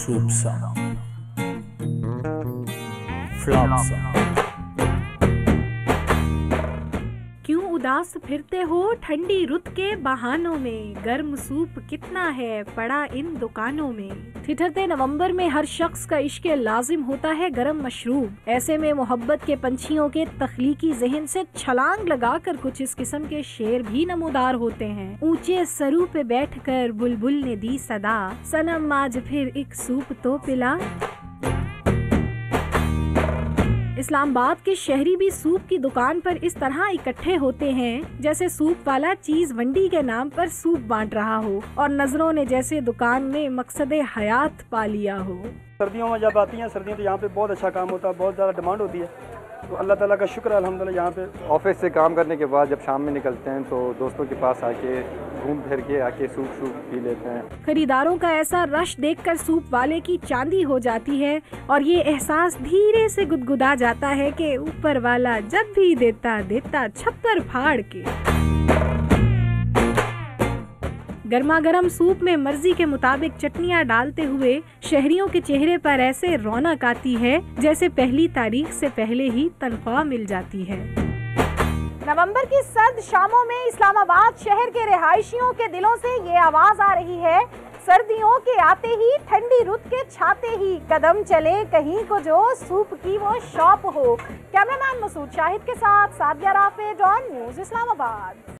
Soup सा, flop सा। क्यों उदास फिरते हो ठंडी रुत के बहानों में, गर्म सूप कितना है पड़ा इन दुकानों में। ठिठुरते नवंबर में हर शख्स का इश्क लाजिम होता है गरम मशरूब। ऐसे में मोहब्बत के पंछियों के तख्लीकी जहन से छलांग लगाकर कुछ इस किस्म के शेर भी नमूदार होते हैं। ऊंचे सरू पे बैठकर बुलबुल ने दी सदा, सनम आज फिर एक सूप तो पिला। इस्लामाबाद के शहरी भी सूप की दुकान पर इस तरह इकट्ठे होते हैं जैसे सूप वाला चीज वंडी के नाम पर सूप बांट रहा हो और नजरों ने जैसे दुकान में मकसदे हयात पा लिया हो। सर्दियों में जब आती हैं सर्दियाँ तो यहाँ पे बहुत अच्छा काम होता है, बहुत ज़्यादा डिमांड होती है, तो अल्लाह ताला का शुक्र है अल्हम्दुलिल्लाह। यहाँ पे ऑफिस से काम करने के बाद जब शाम में निकलते हैं तो दोस्तों के पास आके घूम फिर के आके सूप पी लेते हैं। खरीदारों का ऐसा रश देखकर सूप वाले की चांदी हो जाती है और ये एहसास धीरे से गुदगुदा जाता है कि ऊपर वाला जब भी देता देता छप्पर फाड़ के। गर्मा गर्म सूप में मर्जी के मुताबिक चटनियाँ डालते हुए शहरियों के चेहरे पर ऐसे रौनक आती है जैसे पहली तारीख से पहले ही तनख्वाह मिल जाती है। नवंबर की सर्द शामों में इस्लामाबाद शहर के रिहायशियों के दिलों से ये आवाज आ रही है, सर्दियों के आते ही ठंडी रुत के छाते ही कदम चले कहीं को जो सूप की वो शॉप हो। कैमरामैन मसूद शाहिद के साथ सादिया राफे, डॉन न्यूज़ इस्लामाबाद।